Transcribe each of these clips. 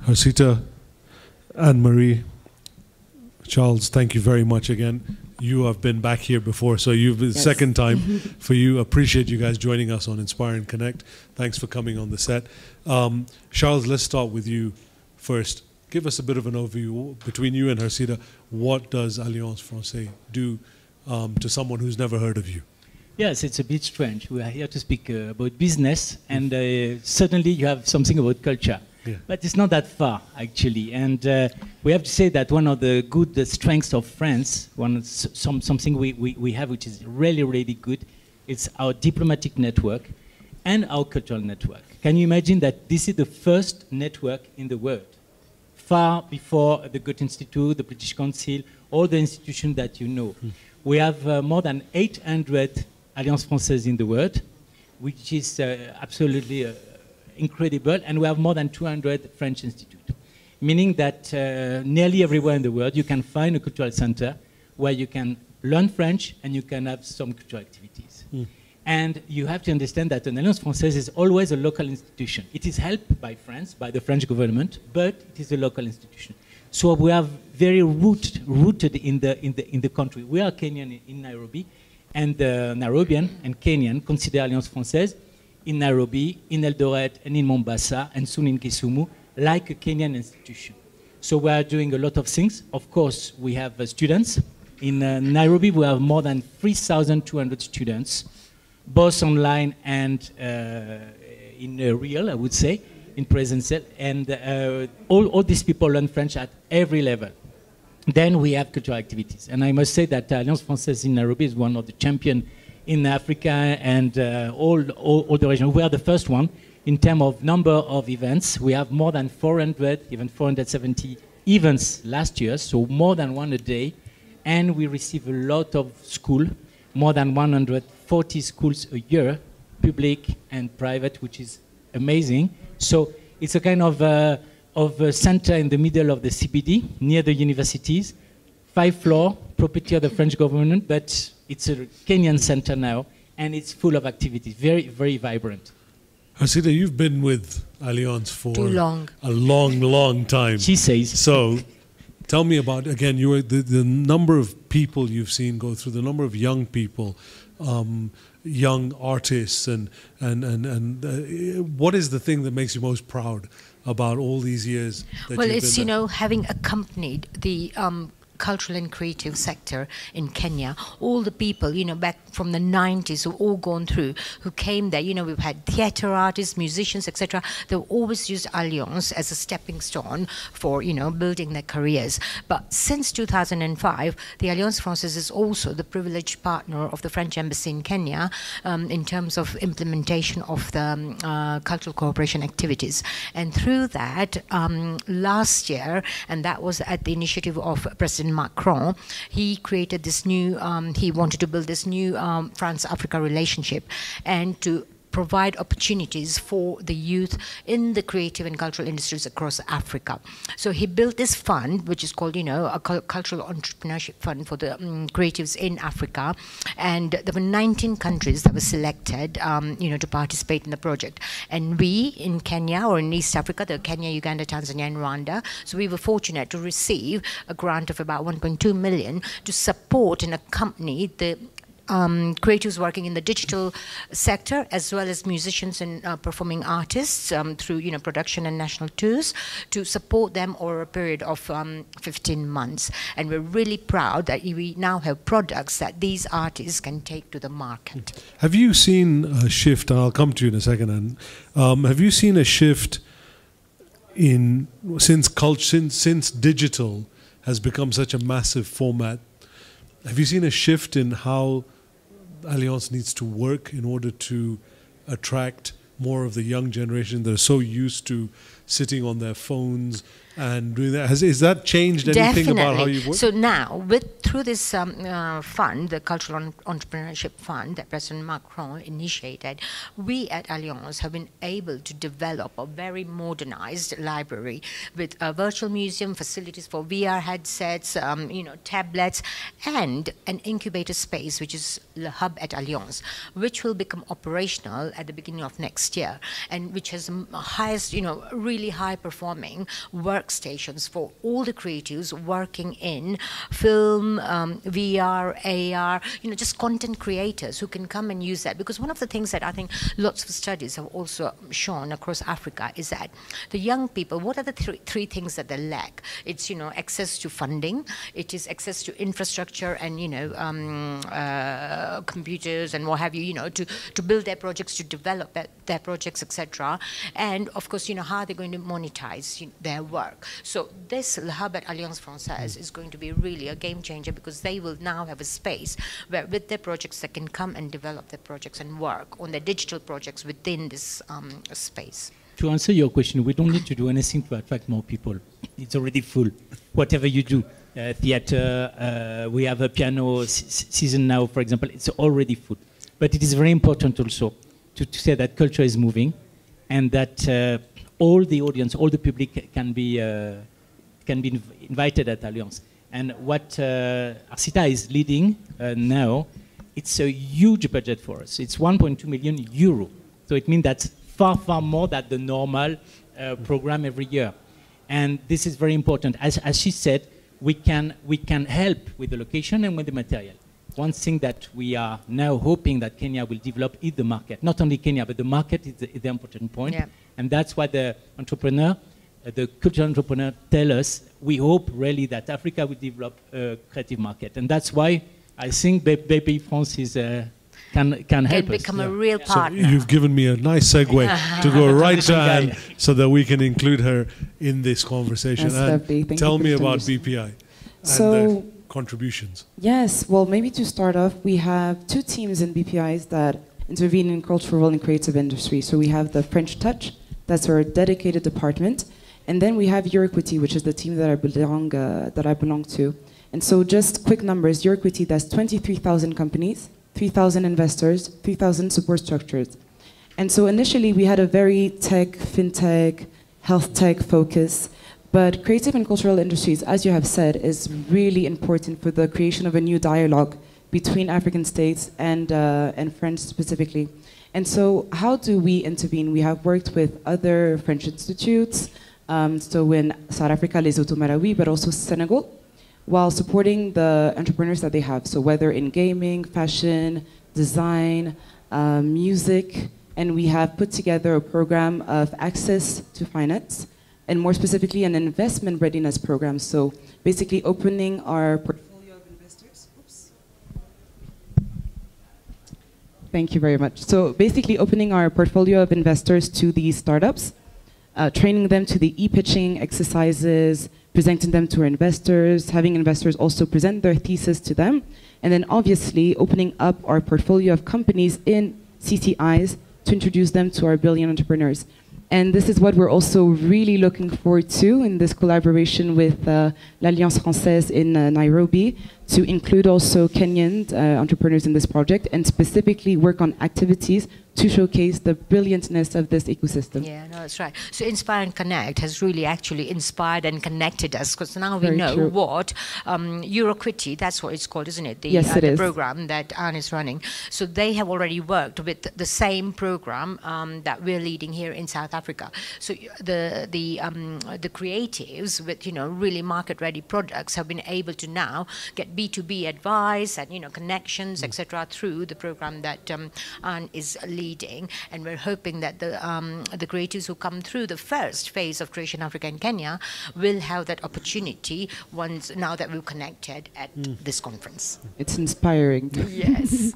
Harsita, Anne-Marie, Charles, thank you very much again. You have been back here before, so you've been second time for you. Appreciate you guys joining us on Inspire and Connect. Thanks for coming on the set. Charles, let's start with you first. Give us a bit of an overview between you and Harsita. What does Alliance Française do to someone who's never heard of you? Yes, it's a bit strange. We are here to speak about business, and certainly you have something about culture. Yeah. But it's not that far, actually. And we have to say that one of the good strengths of France, something we have which is really, really good, it's our diplomatic network and our cultural network. Can you imagine that this is the first network in the world? Far before the Goethe Institute, the British Council, all the institutions that you know. We have more than 800 Alliances Françaises in the world, which is absolutely incredible, and we have more than 200 French institutes, meaning that nearly everywhere in the world you can find a cultural center where you can learn French and you can have some cultural activities. And you have to understand that an Alliance Française is always a local institution. It is helped by France, by the French government, but it is a local institution. So we are very rooted in the country. We are Kenyan in Nairobi, and Nairobian and Kenyan consider Alliance Française in Nairobi, in Eldoret, and in Mombasa, and soon in Kisumu, like a Kenyan institution. So we are doing a lot of things. Of course, we have students. In Nairobi, we have more than 3,200 students, both online and in real, I would say, in presential. And all these people learn French at every level. Then we have cultural activities. And I must say that Alliance Française in Nairobi is one of the champions in Africa and all the region. We are the first one in terms of number of events. We have more than 400, even 470 events last year, so more than one a day. And we receive a lot of school, more than 140 schools a year, public and private, which is amazing. So it's a kind of a center in the middle of the CBD, near the universities, 5-floor, property of the French government, but it's a Kenyan center now, and it's full of activities, very, very vibrant. Harsita, you've been with Alliance for too long. A long, long time. She says. So tell me about, again, the number of people you've seen go through, the number of young people, young artists, and what is the thing that makes you most proud about all these years that well, you've it's, been there? having accompanied the cultural and creative sector in Kenya, all the people, back from the 90s who all gone through, who came there, we've had theater artists, musicians, etc. They've always used Alliance as a stepping stone for, building their careers. But since 2005, the Alliance Française is also the privileged partner of the French Embassy in Kenya in terms of implementation of the cultural cooperation activities. And through that, last year, and that was at the initiative of President Macron, he created this new, he wanted to build this new France-Africa relationship and to provide opportunities for the youth in the creative and cultural industries across Africa. So he built this fund, which is called, a cultural entrepreneurship fund for the creatives in Africa. And there were 19 countries that were selected, to participate in the project. And we in Kenya, or in East Africa, the Kenya, Uganda, Tanzania, and Rwanda, so we were fortunate to receive a grant of about 1.2 million to support and accompany the creatives working in the digital sector, as well as musicians and performing artists through production and national tours, to support them over a period of 15 months. And we're really proud that we now have products that these artists can take to the market. Have you seen a shift, and I'll come to you in a second, and have you seen a shift in since digital has become such a massive format? Have you seen a shift in how Alliance needs to work in order to attract more of the young generation that are so used to sitting on their phones and doing that? Has that changed anything about how you work? So now, through this fund, the Cultural Entrepreneurship Fund that President Macron initiated, we at Alliance have been able to develop a very modernized library with a virtual museum, facilities for VR headsets, tablets, and an incubator space, which is the hub at Alliance, which will become operational at the beginning of next year, and which has the highest, really really high-performing workstations for all the creatives working in film, VR, AR, just content creators who can come and use that. Because one of the things that I think lots of studies have also shown across Africa is that the young people, what are the three things that they lack? It's, access to funding, it is access to infrastructure and, computers and what have you, to build their projects, to develop their projects, etc. And of course, how are they going to monetize their work? So this hub at Alliance Française is going to be really a game changer, because they will now have a space where with their projects they can come and develop their projects and work on their digital projects within this space. To answer your question, we don't need to do anything to attract more people. It's already full. Whatever you do, theater, we have a piano season now, for example, it's already full. But it is very important also to say that culture is moving, and that all the audience, all the public can be invited at Alliance. And what Harsita is leading now, it's a huge budget for us. It's 1.2 million euro. So it means that's far, far more than the normal program every year. And this is very important. As she said, we can help with the location and with the material. One thing that we are now hoping that Kenya will develop is the market. Not only Kenya, but the market is the important point. Yeah. And that's why the entrepreneur, the cultural entrepreneur, tell us, we hope really that Africa will develop a creative market. And that's why I think Bpifrance is can help us. Become a real partner. So you've given me a nice segue to go right to Anne so that we can include her in this conversation. Anne, tell me about BPI and their contributions. Yes, well, maybe to start off, we have two teams in BPIs that intervene in cultural and creative industry. So we have the French Touch, that's our dedicated department, and then we have Equity, which is the team that I belong to. And so just quick numbers, Equity, that's 23,000 companies, 3,000 investors, 3,000 support structures. And so initially we had a very tech, fintech, health tech focus, but creative and cultural industries, as you have said, is really important for the creation of a new dialogue between African states and French specifically. And so how do we intervene? We have worked with other French institutes, so in South Africa, Lesotho, Malawi, but also Senegal, while supporting the entrepreneurs that they have. So whether in gaming, fashion, design, music, and we have put together a program of access to finance, and more specifically an investment readiness program. So basically opening our portfolio of investors. Oops. Thank you very much. So basically opening our portfolio of investors to these startups, training them to the e-pitching exercises, presenting them to our investors, having investors also present their thesis to them, and then obviously opening up our portfolio of companies in CCIs to introduce them to our billion entrepreneurs. And this is what we're also really looking forward to in this collaboration with l'Alliance Française in Nairobi, to include also Kenyan entrepreneurs in this project and specifically work on activities to showcase the brilliantness of this ecosystem. Yeah, no, that's right. So Inspire and Connect has really actually inspired and connected us, because now we Very know true. what Equity, that's what it's called, isn't it? Yes, it the is. program that Anne is running. So they have already worked with the same program that we're leading here in South Africa. So the creatives with really market-ready products have been able to now get B2B advice and connections, etc., through the program that Anne is leading, and we're hoping that the creatives who come through the first phase of Creation Africa in Kenya will have that opportunity now that we've connected at this conference. It's inspiring. Yes.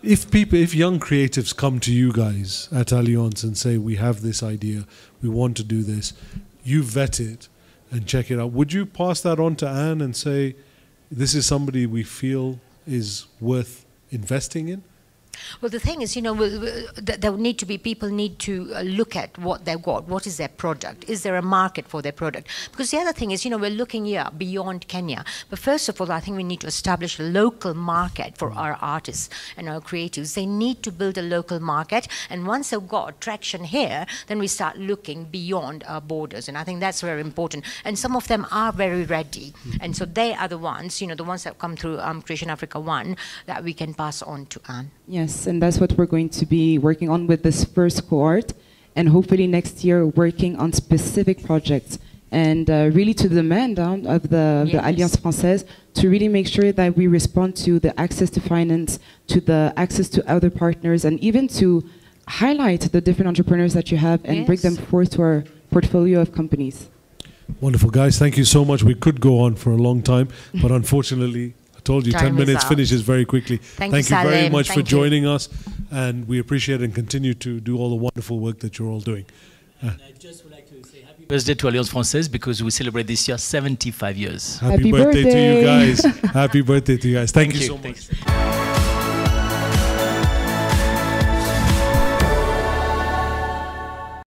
If young creatives come to you guys at Alliance and say, we have this idea, we want to do this, you vet it and check it out, would you pass that on to Anne and say, this is somebody we feel is worth investing in? Well, the thing is, there need to be, people need to look at what they've got. What is their product? Is there a market for their product? Because the other thing is, we're looking here beyond Kenya. But first of all, I think we need to establish a local market for our artists and our creatives. They need to build a local market. And once they've got traction here, then we start looking beyond our borders. And I think that's very important. And some of them are very ready. And so they are the ones, the ones that come through Creation Africa 1 that we can pass on to Anne. Yes, and that's what we're going to be working on with this first cohort. and hopefully next year working on specific projects. And really to the demand of the Alliance Française to really make sure that we respond to the access to finance, to the access to other partners, and even to highlight the different entrepreneurs that you have and bring them forth to our portfolio of companies. Wonderful, guys. Thank you so much. We could go on for a long time, but unfortunately, I told you, 10 minutes finishes very quickly. Thank you very much for joining us, and we appreciate and continue to do all the wonderful work that you're all doing. I just would like to say happy birthday to Alliance Française because we celebrate this year 75 years. Happy birthday to you guys. Happy birthday to you guys. Thank you so much.